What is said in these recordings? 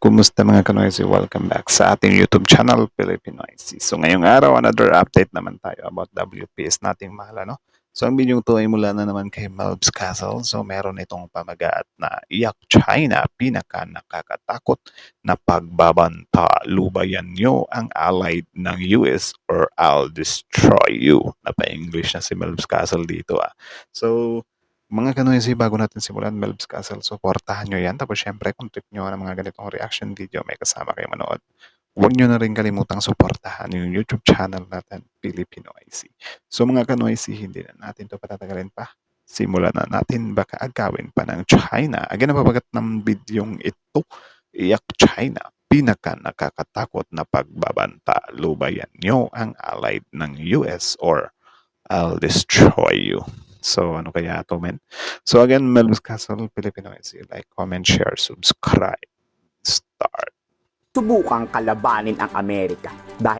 Kumusta mga Kanoysi? Welcome back sa ating YouTube channel, Pilipinoysi. So, ngayong araw, another update naman tayo about WPS nating mahal, ano? So, ang video ito ay mula na naman kay Melbs Castle. So, meron itong pamagat na iyak China, pinaka nakakatakot na pagbabanta. Lubayan nyo ang allied ng US or I'll destroy you. Napa-English na si Melbs Castle dito, ah. So, mga Kanoysi, bago natin simulan Melbs Castle, supportahan nyo yan. Tapos syempre, kung trip nyo ng mga ganitong reaction video, may kasama kayo manood. Huwag nyo na rin kalimutang suportahan yung YouTube channel natin, Pilipinoysi. So mga Kanoysi, hindi na natin ito patatagalin pa. Simulan na natin, baka agawin pa ng China. Again, napapagat ng videong ito, iyak China, pinaka nakakatakot na pagbabanta. Lubayan nyo ang allied ng US or I'll destroy you. So, ano kaya ito, men? So, again, Melbs Castle, Pilipinoysi. Like, comment, share, subscribe. Start. Subukang kalabanin ang Amerika dahil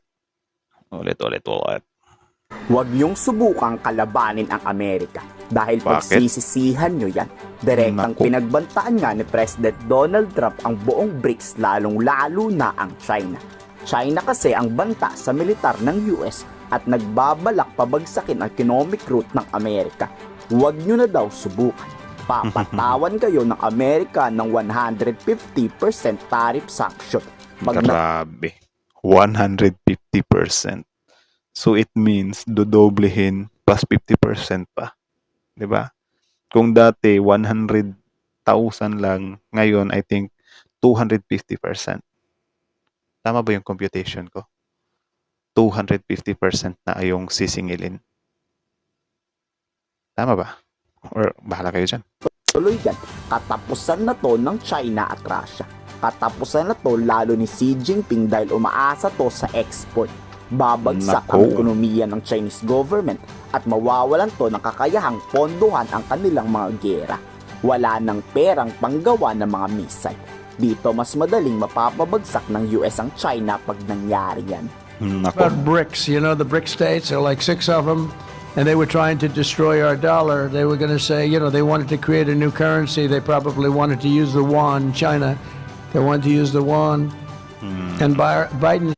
Ulit. huwag niyong subukang kalabanin ang Amerika dahil Bakit? pagsisisihan niyo yan. Direktang Naku. pinagbantaan nga ni President Donald Trump ang buong BRICS, lalong-lalo na ang China. China kasi ang banta sa militar ng US at nagbabalak pabagsakin ang economic growth ng Amerika. Huwag niyo na daw subukan. Papatawan kayo ng Amerika ng 150% tariff sanction. Grabe. 150%. So, it means dodoblehin plus 50% pa. Diba? Kung dati 100,000 lang, ngayon I think 250%. Tama ba yung computation ko? 250% na yung sisingilin. Tama ba? Or bahala kayo dyan. Tuloy yan, katapusan na to ng China at Russia. Katapusan na to lalo ni Xi Jinping dahil umaasa to sa export. Babagsak ang Nako. ekonomiya ng Chinese government at mawawalan to ng kakayahang pondohan ang kanilang mga gera. Wala ng perang panggawa ng mga missile. Dito mas madaling mapapabagsak ng US ang China pag nangyari yan. Nako. About BRICS, you know, the BRIC states, there are like 6 of them, and they were trying to destroy our dollar. They were going to say, you know, they wanted to create a new currency. They probably wanted to use the yuan, China. They wanted to use the yuan. And Biden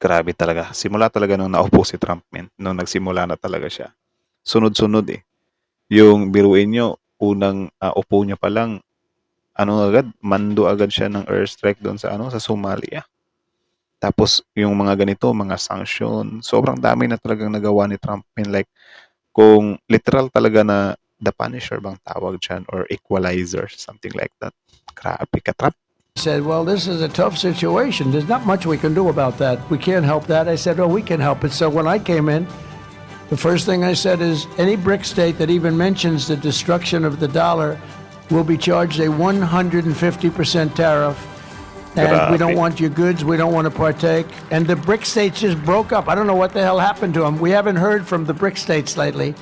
Grabe talaga. Simula talaga nung naupo si Trump, men. Nung nagsimula na talaga siya. Sunod-sunod eh. Yung biruin nyo, unang upo niya pa lang, mando agad siya ng airstrike doon sa Somalia. Tapos yung mga ganito, mga sanction, sobrang dami na talagang nagawa ni Trump. Men, like, kung literal talaga na the Punisher bang tawag dyan or equalizer, something like that. Grabe ka, Trump. said, well, this is a tough situation. There's not much we can do about that. We can't help that. I said, oh, we can help it. So when I came in, the first thing I said is any BRIC state that even mentions the destruction of the dollar will be charged a 150% tariff. And we don't want your goods. We don't want to partake. And the BRIC states just broke up. I don't know what the hell happened to them. We haven't heard from the BRIC states lately.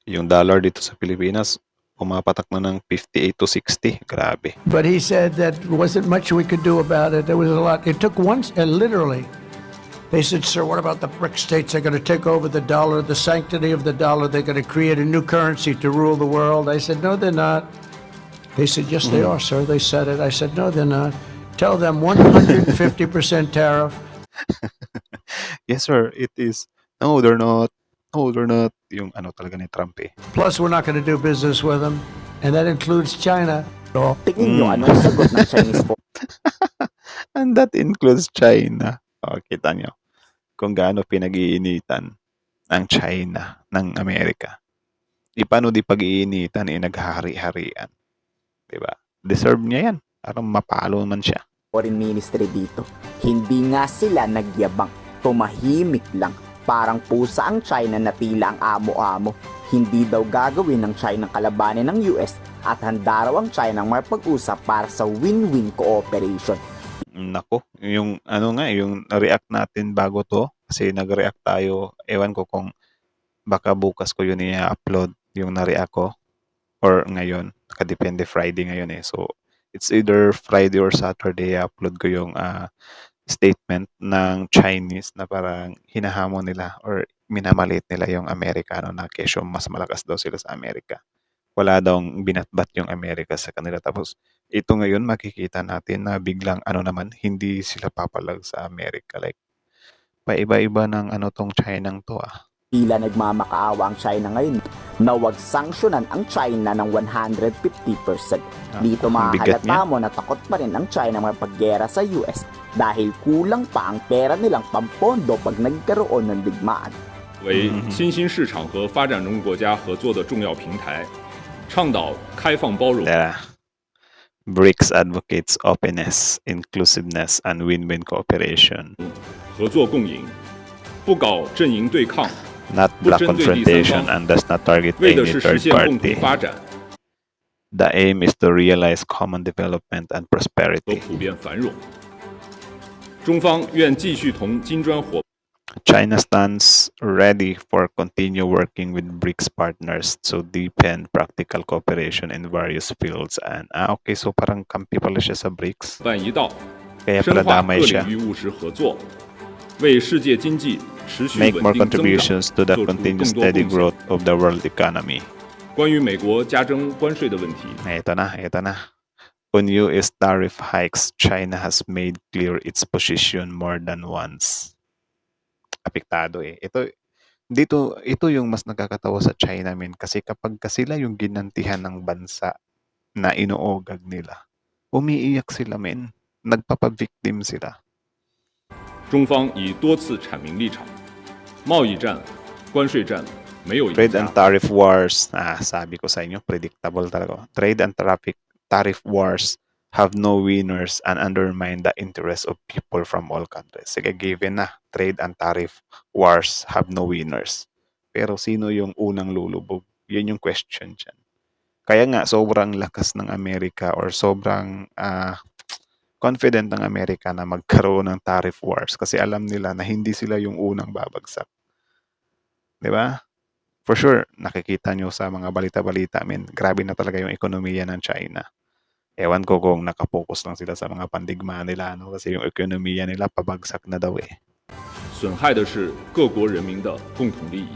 Yung dollar dito sa Pilipinas, pumapatak na ng 58 to 60. Grabe. But he said that wasn't much we could do about it. There was a lot. It took once, literally. They said, sir, what about the BRIC states? They're going to take over the dollar, the sanctity of the dollar. They're going to create a new currency to rule the world. I said, no, they're not. They said, yes, they are, sir. They said it. I said, no, they're not. Tell them 150% tariff. Yes, sir, it is. No, they're not. No, they're not. Yung talaga ni Trump eh. Plus, we're not going to do business with them. And that includes China. Oh. Tingin nyo anong sagot ng Chinese And that includes China. O, kita nyo kung gaano pinag-iinitan ang China ng Amerika. Paano di pag-iinitan naghahari-harian? Diba? Deserve niya yan. Parang mapalo man siya. Foreign Ministry dito. Hindi nga sila nagyabang. Tumahimik lang. Parang pusa ang China na tila ang amo-amo. Hindi daw gagawin ng China kalabanin ng US at handa raw ang China makipag-usap para sa win-win cooperation. Nako, yung yung react natin bago to, kasi nag-react tayo, ewan ko kung baka bukas ko yun i-upload yung na-react ko or ngayon, nakadepende Friday ngayon eh. So, it's either Friday or Saturday upload ko yung statement ng Chinese na parang hinahamon nila or minamalit nila yung Amerikano na kesyo mas malakas daw sila sa Amerika. Wala daw binatbat yung Amerika sa kanila. Tapos ito ngayon makikita natin na biglang ano naman, hindi sila papalag sa Amerika. Like, paiba-iba ng ano tong Chinang to ah. Tila nagmamakaawa ang China ngayon na wag sanksyonan ang China ng 150%. Dito Ang bigat mahalata niya. mo na takot pa rin ang China mapaggera sa US dahil kulang pa ang pera nilang pampondo pag nagkaroon ng digmaan. 为新兴市场和发展中国家合作的重要平台，倡导开放包容、 Tara. BRICS advocates openness, inclusiveness, and win-win cooperation, 合作共赢，不搞阵营对抗， not 不 black 针对第三 confrontation, 方， and does not target 为的 any 是实 third 现共同 party. 发展 The aim is to realize common development and 和 prosperity. 普遍繁荣。中方愿继续同金砖伙 China stands ready for continue working with BRICS partners to deepen practical cooperation in various fields. And okay, so parang kampi pala siya sa BRICS. 伴一道， Kaya 深 pala 化 damay 各 siya. 领域务实合作，为世界经济持续 Make 稳 more 定增长 contributions to the 做出更 continued 多 steady 贡献。 growth of the world economy. 关于美国加征关税的问题， Ito na. On US tariff hikes, China has made clear its position more than once. Apektado eh. Ito yung mas nakakatawa sa China, men. Kasi kapag sila yung ginantihan ng bansa na inuogag nila, umiiyak sila, men. Nagpapabiktim sila. 中方已多次阐明立场：贸易战、关税战没有赢 Trade 家 and，tariff wars, sabi ko sa inyo, predictable talaga. Trade and tariff wars have no winners and undermine the interests of people from all countries. Sige, given na, trade and tariff wars have no winners. Pero sino yung unang lulubog? Yun yung question dyan. Kaya nga, sobrang lakas ng Amerika or sobrang confident ng Amerika na magkaroon ng tariff wars kasi alam nila na hindi sila yung unang babagsak. 'Di ba? For sure, nakikita nyo sa mga balita-balita, grabe na talaga yung ekonomiya ng China. Ewan ko kung nakapokus lang sila sa mga pandigma nila, no? Kasi yung ekonomiya nila pabagsak na daw eh. 损害的是各国人民的共同利益。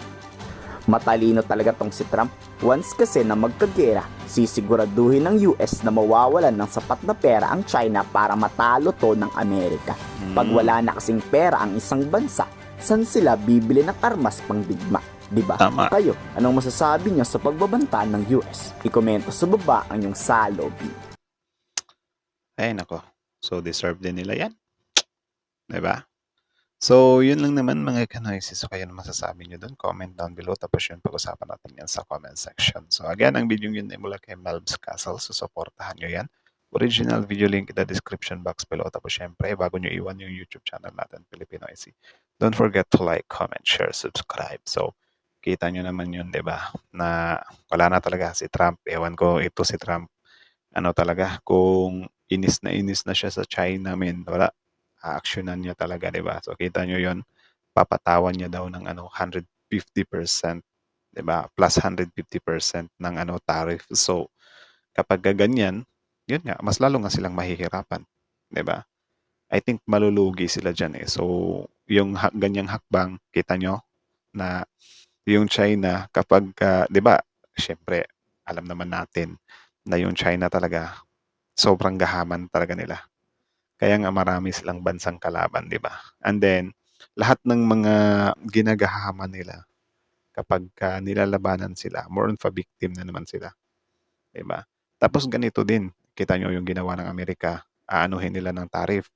Matalino talaga tong si Trump. Once kasi na magkagera, sisiguraduhin ng US na mawawalan ng sapat na pera ang China para matalo to ng Amerika. Pag wala na kasing pera ang isang bansa, saan sila bibili ng armas pang digma? Diba? Tama. Kayo, anong masasabi niyo sa pagbabanta ng US? Ikomento sa baba ang iyong saloobin. Ay nako, so deserve din nila yan. 'Di ba? So, yun lang naman mga kanoisis. So, kayo na masasabi nyo dun. Comment down below. Tapos yun, pag-usapan natin yan sa comment section. So, again, ang video yun ay mula kay Melbs Castle. So, supportahan nyo yan. Original video link in the description box below. Tapos syempre, bago nyo iwan yung YouTube channel natin, Filipino IC. Don't forget to like, comment, share, subscribe. So, kita nyo naman yun, di ba? Na wala na talaga si Trump. Ewan ko, ito si Trump. Ano talaga, kung inis na siya sa China, wala. Actionan niya talaga, di ba? So, kita nyo yun. Papatawan niya daw ng 150%, di ba? Plus 150% ng tariff. So, kapag ganyan, yun nga, mas lalo nga silang mahihirapan, di ba? I think malulugi sila dyan eh. So, yung ganyang hakbang, kita nyo na yung China, kapag, di ba, syempre, alam naman natin na yung China talaga, sobrang gahaman talaga nila. Kaya nga marami silang bansang kalaban, di ba? And then, lahat ng mga ginagahaman nila, kapag nilalabanan sila, more on victim na naman sila. Di ba? Tapos ganito din, kita nyo yung ginawa ng Amerika, aanuhin nila ng tariff,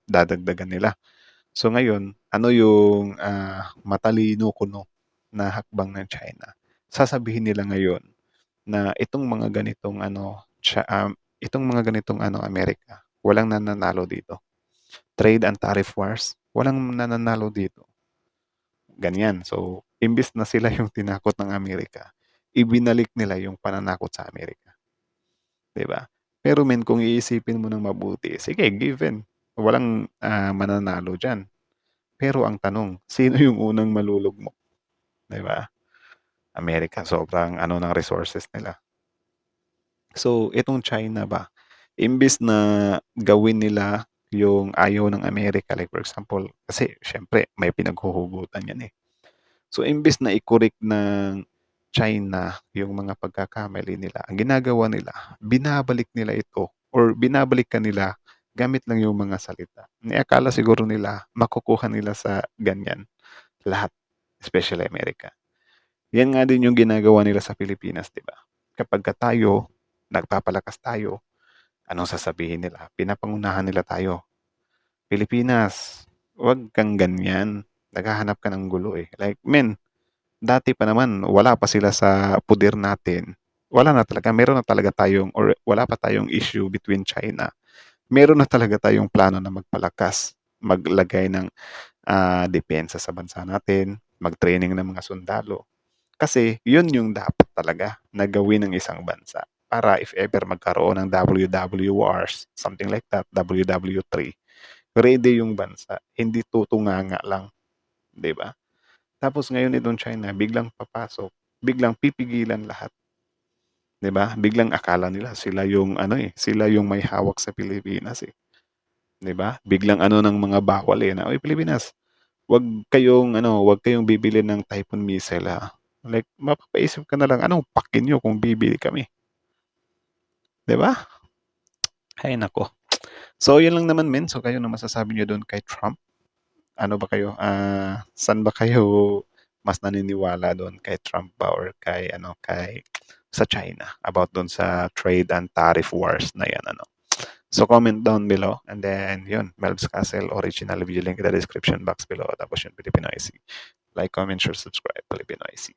dadagdagan nila. So ngayon, ano yung matalino kuno na hakbang ng China? Sasabihin nila ngayon na itong mga ganitong Amerika, walang nananalo dito. Trade and tariff wars, walang nananalo dito. Ganyan. So, imbis na sila yung tinakot ng Amerika, ibinalik nila yung pananakot sa Amerika. 'Di ba? Pero kung iisipin mo ng mabuti, sige, given. Walang mananalo dyan. Pero ang tanong, sino yung unang malulugmok? 'Di ba? Amerika, sobrang ng resources nila. So, itong China ba, imbis na gawin nila yung ayaw ng Amerika, like for example, kasi syempre may pinaghuhugutan yan eh. So, imbis na i-correct ng China yung mga pagkakamali nila, ang ginagawa nila, binabalik nila ito or binabalikan nila gamit lang yung mga salita. Akala siguro nila makukuha nila sa ganyan lahat, especially Amerika. Yan nga din yung ginagawa nila sa Pilipinas, di ba? Kapag tayo, nagpapalakas tayo, anong sasabihin nila? Pinapangunahan nila tayo. Pilipinas, wag kang ganyan. Naghahanap ka ng gulo eh. Like, men, dati pa naman, wala pa sila sa puder natin. Wala na talaga, meron na talaga tayong, or wala pa tayong issue between China. Meron na talaga tayong plano na magpalakas, maglagay ng depensa sa bansa natin, mag-training ng mga sundalo. Kasi yun yung dapat talaga na gawin ng isang bansa. Para if ever magkaroon ng WW Wars, something like that, WW3, ready yung bansa. Hindi tutunganga lang. 'Di ba? Tapos ngayon itong China, biglang papasok, biglang pipigilan lahat. 'Di ba? Biglang akala nila sila yung sila yung may hawak sa Pilipinas eh. 'Di ba? Biglang ng mga bawal eh na, "Oy Pilipinas, wag kayong bibili ng Typhoon missile ha." Like mapapaisip ka na lang, anong paki niyo kung bibili kami? 'Di ba? Ay nako. So yun lang naman men. So kayo na masasabi niyo doon kay Trump? Ano ba kayo? Saan ba kayo mas naniniwala doon kay Trump ba or kay sa China about doon sa trade and tariff wars na yan So comment down below and then yun, Melbs Castle original video link in the description box below. Tapos yun, Filipino IC. Like, comment, share, subscribe, Filipino IC.